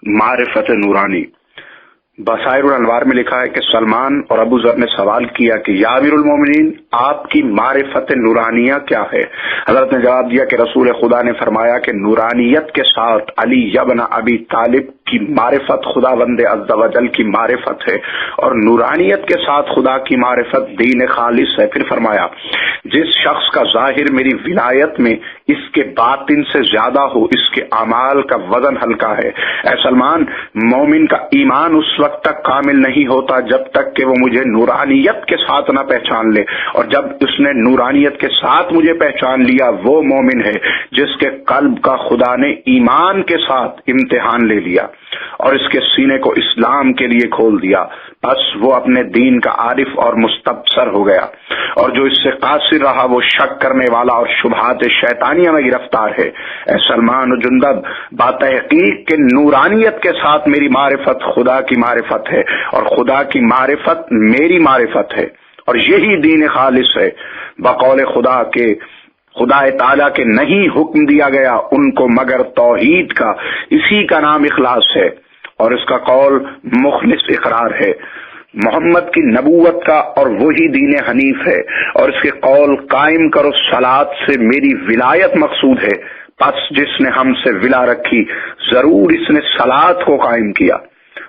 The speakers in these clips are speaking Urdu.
معرفت نورانی۔ بصائر الانوار میں لکھا ہے کہ سلمان اور ابو ذر نے سوال کیا کہ یا امیر المومنین، آپ کی معرفت نورانیہ کیا ہے؟ حضرت نے جواب دیا کہ رسول خدا نے فرمایا کہ نورانیت کے ساتھ علی ابن ابی طالب کی معرفت خداوند عز و جل کی معرفت ہے، اور نورانیت کے ساتھ خدا کی معرفت دین خالص ہے۔ پھر فرمایا جس شخص کا ظاہر میری ولایت میں اس کے باطن سے زیادہ ہو، اس کے اعمال کا وزن ہلکا ہے۔ اے سلمان، مومن کا ایمان اس وقت تک کامل نہیں ہوتا جب تک کہ وہ مجھے نورانیت کے ساتھ نہ پہچان لے، اور جب اس نے نورانیت کے ساتھ مجھے پہچان لیا وہ مومن ہے جس کے قلب کا خدا نے ایمان کے ساتھ امتحان لے لیا اور اس کے سینے کو اسلام کے لیے کھول دیا، بس وہ اپنے دین کا عارف اور مستبصر ہو گیا، اور جو اس سے قاصر رہا وہ شک کرنے والا اور شبہات شیطانیہ میں گرفتار ہے۔ اے سلمان و جندب، بات حقیق کہ نورانیت کے ساتھ میری معرفت خدا کی معرفت ہے، اور خدا کی معرفت میری معرفت ہے، اور یہی دین خالص ہے۔ بقول خدا کے خدا تعالیٰ کے نہیں حکم دیا گیا ان کو مگر توحید کا، اسی کا نام اخلاص ہے، اور اس کا قول مخلص اقرار ہے۔ محمد کی نبوت کا اور وہی دین حنیف ہے، اور اس کے قول قائم کرو صلاۃ سے میری ولایت مقصود ہے، پس جس نے ہم سے ولا رکھی ضرور اس نے صلاۃ کو قائم کیا،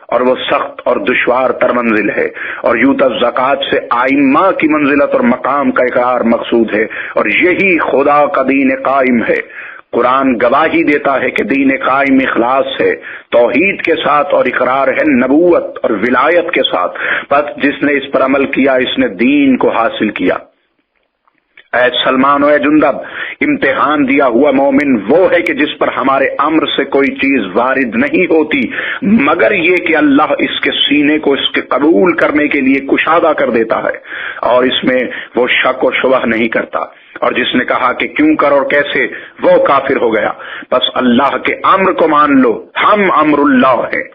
اور وہ سخت اور دشوار تر منزل ہے، اور یوتا زکوٰۃ سے آئمہ کی منزلت اور مقام کا اقرار مقصود ہے، اور یہی خدا کا دین قائم ہے۔ قرآن گواہی دیتا ہے کہ دین قائم اخلاص ہے، توحید کے ساتھ، اور اقرار ہے نبوت اور ولایت کے ساتھ، بس جس نے اس پر عمل کیا اس نے دین کو حاصل کیا۔ اے سلمان و اے جندب، امتحان دیا ہوا مومن وہ ہے کہ جس پر ہمارے امر سے کوئی چیز وارد نہیں ہوتی مگر یہ کہ اللہ اس کے سینے کو اس کے قبول کرنے کے لیے کشادہ کر دیتا ہے، اور اس میں وہ شک و شبہ نہیں کرتا، اور جس نے کہا کہ کیوں کر اور کیسے، وہ کافر ہو گیا۔ بس اللہ کے امر کو مان لو، ہم امر اللہ ہے۔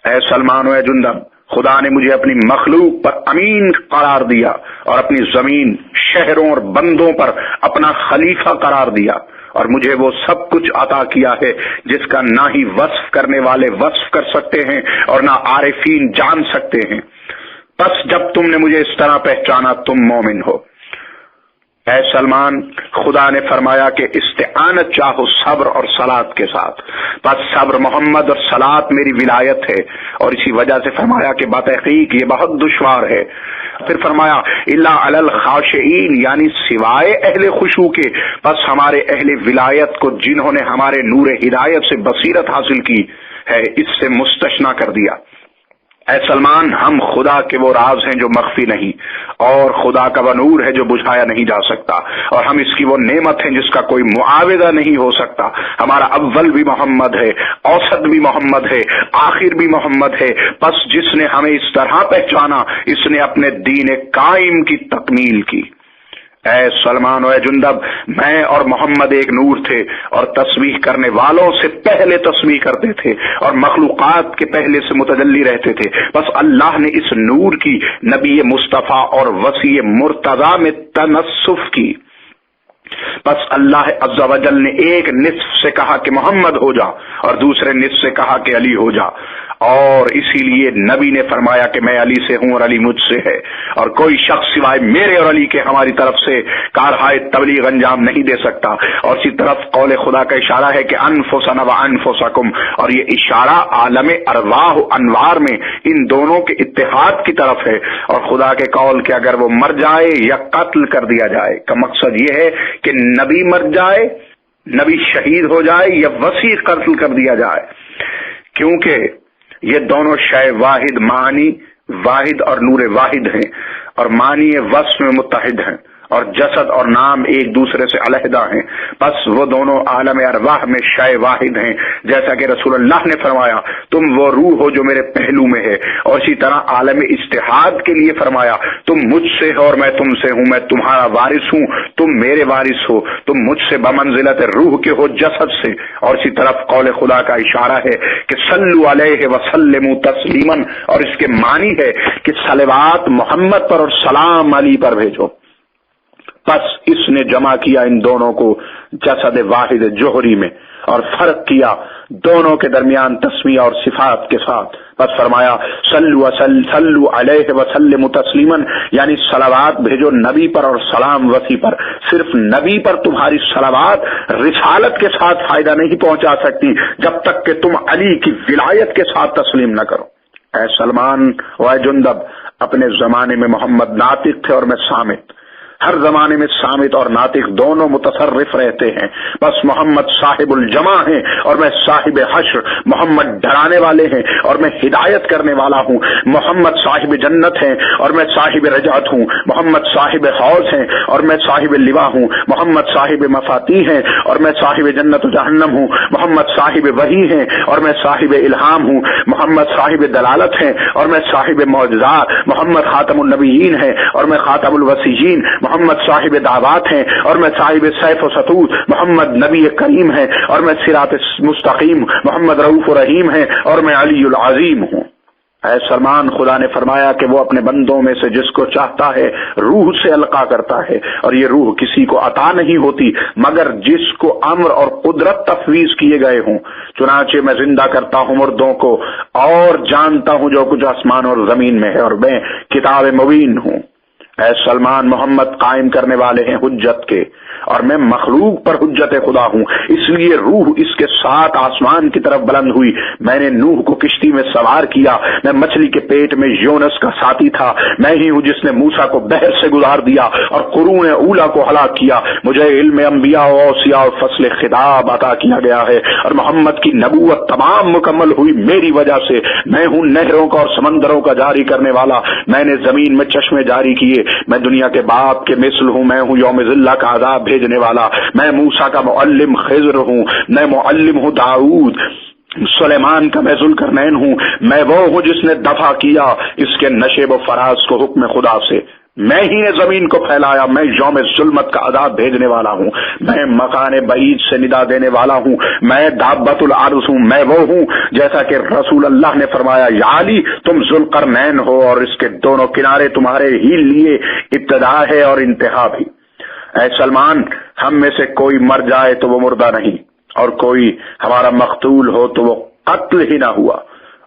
اے سلمان و اے جندب، خدا نے مجھے اپنی مخلوق پر امین قرار دیا، اور اپنی زمین، شہروں اور بندوں پر اپنا خلیفہ قرار دیا، اور مجھے وہ سب کچھ عطا کیا ہے جس کا نہ ہی وصف کرنے والے وصف کر سکتے ہیں اور نہ عارفین جان سکتے ہیں۔ بس جب تم نے مجھے اس طرح پہچانا تم مومن ہو۔ اے سلمان، خدا نے فرمایا کہ استعانت چاہو صبر اور صلاۃ کے ساتھ، بس صبر محمد اور صلاۃ میری ولایت ہے، اور اسی وجہ سے فرمایا کہ بتحقیق یہ بہت دشوار ہے۔ پھر فرمایا الا علی الخاشعین، یعنی سوائے اہل خشوع کے، بس ہمارے اہل ولایت کو جنہوں نے ہمارے نور ہدایت سے بصیرت حاصل کی ہے اس سے مستثنی کر دیا۔ اے سلمان، ہم خدا کے وہ راز ہیں جو مخفی نہیں، اور خدا کا وہ نور ہے جو بجھایا نہیں جا سکتا، اور ہم اس کی وہ نعمت ہیں جس کا کوئی معاوضہ نہیں ہو سکتا۔ ہمارا اول بھی محمد ہے، اوسط بھی محمد ہے، آخر بھی محمد ہے، بس جس نے ہمیں اس طرح پہچانا اس نے اپنے دین قائم کی تکمیل کی۔ اے سلمان و اے جندب، میں اور محمد ایک نور تھے، اور تسبیح کرنے والوں سے پہلے تسبیح کرتے تھے، اور مخلوقات کے پہلے سے متجلی رہتے تھے، بس اللہ نے اس نور کی نبی مصطفیٰ اور وسیع مرتضی میں تنصف کی۔ بس اللہ عز و جل نے ایک نصف سے کہا کہ محمد ہو جا، اور دوسرے نصف سے کہا کہ علی ہو جا، اور اسی لیے نبی نے فرمایا کہ میں علی سے ہوں اور علی مجھ سے ہے، اور کوئی شخص سوائے میرے اور علی کے ہماری طرف سے کارہائے تبلیغ انجام نہیں دے سکتا۔ اور اسی طرف قول خدا کا اشارہ ہے کہ انفسنا وانفسکم، اور یہ اشارہ عالم ارواح و انوار میں ان دونوں کے اتحاد کی طرف ہے، اور خدا کے قول کہ اگر وہ مر جائے یا قتل کر دیا جائے کا مقصد یہ ہے کہ نبی مر جائے، نبی شہید ہو جائے، یا وسیع قتل کر دیا جائے، کیونکہ یہ دونوں شے واحد، معنی واحد اور نور واحد ہیں، اور معنی وصف میں متحد ہیں، اور جسد اور نام ایک دوسرے سے علیحدہ ہیں، بس وہ دونوں عالم ارواح میں شے واحد ہیں، جیسا کہ رسول اللہ نے فرمایا تم وہ روح ہو جو میرے پہلو میں ہے، اور اسی طرح عالم اجتہاد کے لیے فرمایا تم مجھ سے ہو اور میں تم سے ہوں، میں تمہارا وارث ہوں، تم میرے وارث ہو، تم مجھ سے بمنزلت روح کے ہو جسد سے۔ اور اسی طرف قول خدا کا اشارہ ہے کہ صلو علیہ وسلموا تسلیما، اور اس کے معنی ہے کہ صلوات محمد پر اور سلام علی پر بھیجو۔ بس اس نے جمع کیا ان دونوں کو جسد واحد جوہری میں، اور فرق کیا دونوں کے درمیان تسمیہ اور صفات کے ساتھ. بس فرمایا صلو علیہ وسلم تسلیما، یعنی صلوات بھیجو نبی پر اور سلام وصی پر. صرف نبی پر تمہاری صلوات رسالت کے ساتھ فائدہ نہیں پہنچا سکتی جب تک کہ تم علی کی ولایت کے ساتھ تسلیم نہ کرو. اے سلمان و اے جندب، اپنے زمانے میں محمد ناطق تھے اور میں صامت. ہر زمانے میں صامت اور ناطق دونوں متصرف رہتے ہیں. بس محمد صاحب الجمع ہیں اور میں صاحب حشر. محمد ڈرانے والے ہیں اور میں ہدایت کرنے والا ہوں. محمد صاحب جنت ہیں اور میں صاحب رجعت ہوں. محمد صاحب حوض ہیں اور میں صاحب لوا ہوں. محمد صاحب مفاتیح ہیں اور میں صاحب جنت و جہنم ہوں. محمد صاحب وحی ہیں اور میں صاحب الہام ہوں. محمد صاحب دلالت ہیں اور میں صاحب معجزات. محمد خاتم النبیین ہیں اور میں خاتم الوصیین. محمد صاحب دعوات ہیں اور میں صاحب سیف و ستور. محمد نبی کریم ہیں اور میں صراط مستقیم. محمد رؤوف رحیم ہیں اور میں علی العظیم ہوں. اے سلمان، خدا نے فرمایا کہ وہ اپنے بندوں میں سے جس کو چاہتا ہے روح سے القا کرتا ہے، اور یہ روح کسی کو عطا نہیں ہوتی مگر جس کو امر اور قدرت تفویض کیے گئے ہوں. چنانچہ میں زندہ کرتا ہوں مردوں کو اور جانتا ہوں جو کچھ آسمان اور زمین میں ہے، اور میں کتاب مبین ہوں. اے سلمان، محمد قائم کرنے والے ہیں حجت کے، اور میں مخلوق پر حجت خدا ہوں. اس لیے روح اس کے ساتھ آسمان کی طرف بلند ہوئی. میں نے نوح کو کشتی میں سوار کیا. میں مچھلی کے پیٹ میں یونس کا ساتھی تھا. میں ہی ہوں جس نے موسیٰ کو بحر سے گزار دیا اور قرون اولیٰ کو ہلاک کیا. مجھے علم انبیاء و اوصیاء اور فصل خطاب عطا کیا گیا ہے، اور محمد کی نبوت تمام مکمل ہوئی میری وجہ سے. میں ہوں نہروں کا اور سمندروں کا جاری کرنے والا. میں نے زمین میں چشمے جاری کیے. میں دنیا کے باپ کے مثل ہوں. میں ہوں یوم ذلہ کا عذاب بھیجنے والا. میں موسیٰ کا معلم خضر ہوں. میں معلم ہوں داؤد. سلیمان کا میں ذوالقرنین ہوں. میں وہ ہوں جس نے دفع کیا اس کے نشیب و فراز کو حکم خدا سے. میں ہی نے زمین کو پھیلایا. میں یوم ظلمت کا عذاب بھیجنے والا ہوں. میں مکان بعید سے ندا دینے والا ہوں. میں دابت الارض ہوں. میں وہ ہوں جیسا کہ رسول اللہ نے فرمایا، یا علی تم ذوالقرنین ہو اور اس کے دونوں کنارے تمہارے ہی لیے ابتدا ہے اور انتہا بھی. اے سلمان، ہم میں سے کوئی مر جائے تو وہ مردہ نہیں، اور کوئی ہمارا مقتول ہو تو وہ قتل ہی نہ ہوا،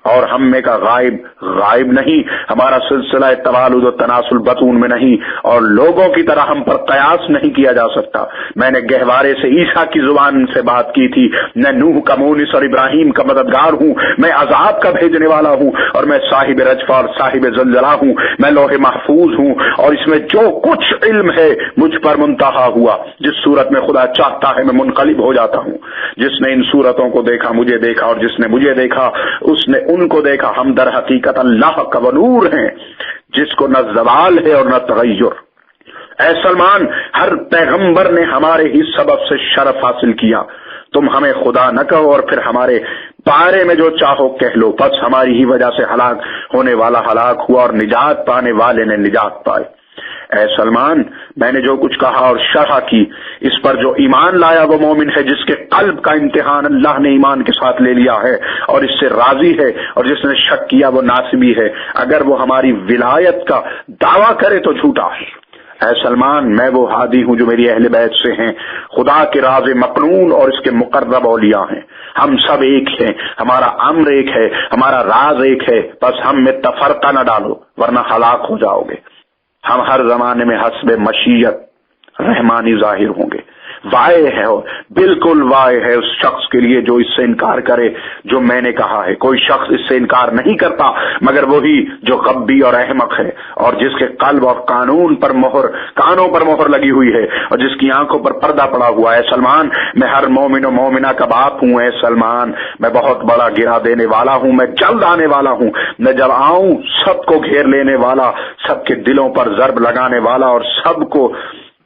اور ہم میں کا غائب نہیں. ہمارا سلسلہ توالد و تناسل بطون میں نہیں، اور لوگوں کی طرح ہم پر قیاس نہیں کیا جا سکتا. میں نے گہوارے سے عیسیٰ کی زبان سے بات کی تھی. میں نوح کا مونس اور ابراہیم کا مددگار ہوں. میں عذاب کا بھیجنے والا ہوں، اور میں صاحب رجفہ اور صاحب زلزلہ ہوں. میں لوح محفوظ ہوں، اور اس میں جو کچھ علم ہے مجھ پر منتہا ہوا. جس صورت میں خدا چاہتا ہے میں منقلب ہو جاتا ہوں. جس نے ان صورتوں کو دیکھا مجھے دیکھا، اور جس نے مجھے دیکھا اس نے ان کو دیکھا. ہم در حقیقت اللہ کا نور ہیں جس کو نہ زوال ہے اور نہ تغیر. اے سلمان، ہر پیغمبر نے ہمارے ہی سبب سے شرف حاصل کیا. تم ہمیں خدا نہ کہو اور پھر ہمارے بارے میں جو چاہو کہہ لو. بس ہماری ہی وجہ سے ہلاک ہونے والا ہلاک ہوا اور نجات پانے والے نے نجات پائے. اے سلمان، میں نے جو کچھ کہا اور شرح کی، اس پر جو ایمان لایا وہ مومن ہے جس کے قلب کا امتحان اللہ نے ایمان کے ساتھ لے لیا ہے اور اس سے راضی ہے، اور جس نے شک کیا وہ ناصبی ہے. اگر وہ ہماری ولایت کا دعویٰ کرے تو جھوٹا ہے. اے سلمان، میں وہ ہادی ہوں جو میری اہل بیت سے ہیں. خدا کے راز مقنون اور اس کے مقرب اولیاء ہیں. ہم سب ایک ہیں، ہمارا امر ایک ہے، ہمارا راز ایک ہے. بس ہم میں تفرقہ نہ ڈالو ورنہ ہلاک ہو جاؤ گے. ہم ہر زمانے میں حسب مشیت رحمانی ظاہر ہوں گے. وائے ہے، بالکل وائے ہے اس شخص کے لیے جو اس سے انکار کرے جو میں نے کہا ہے. کوئی شخص اس سے انکار نہیں کرتا مگر وہی جو غبی اور احمق ہے، اور جس کے قلب اور کانوں پر مہر لگی ہوئی ہے، اور جس کی آنکھوں پر پردہ پڑا ہوا ہے. سلمان، میں ہر مومن و مومنہ کا باپ ہوں. اے سلمان، میں بہت بڑا گرا دینے والا ہوں. میں جلد آنے والا ہوں. میں جب آؤں سب کو گھیر لینے والا، سب کے دلوں پر ضرب لگانے والا اور سب کو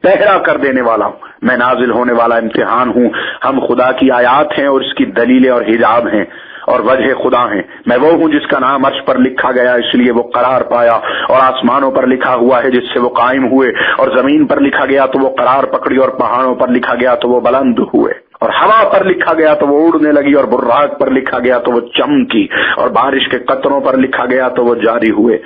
پہرا کر دینے والا ہوں. میں نازل ہونے والا امتحان ہوں. ہم خدا کی آیات ہیں اور اس کی دلیلیں اور حجاب ہیں اور وجہ خدا ہیں. میں وہ ہوں جس کا نام عرش پر لکھا گیا اس لیے وہ قرار پایا، اور آسمانوں پر لکھا ہوا ہے جس سے وہ قائم ہوئے، اور زمین پر لکھا گیا تو وہ قرار پکڑی، اور پہاڑوں پر لکھا گیا تو وہ بلند ہوئے. اور ہوا پر لکھا گیا تو وہ اڑنے لگی، اور براق پر لکھا گیا تو وہ چمکی، اور بارش کے قطروں پر لکھا گیا تو وہ جاری ہوئے،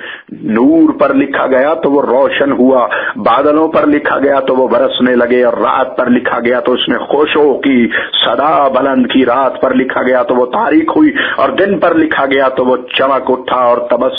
نور پر لکھا گیا تو وہ روشن ہوا، بادلوں پر لکھا گیا تو وہ برسنے لگے، اور رات پر لکھا گیا تو اس نے خوشو کی صدا بلند کی، رات پر لکھا گیا تو وہ تاریک ہوئی، اور دن پر لکھا گیا تو وہ چمک اٹھا اور تبسم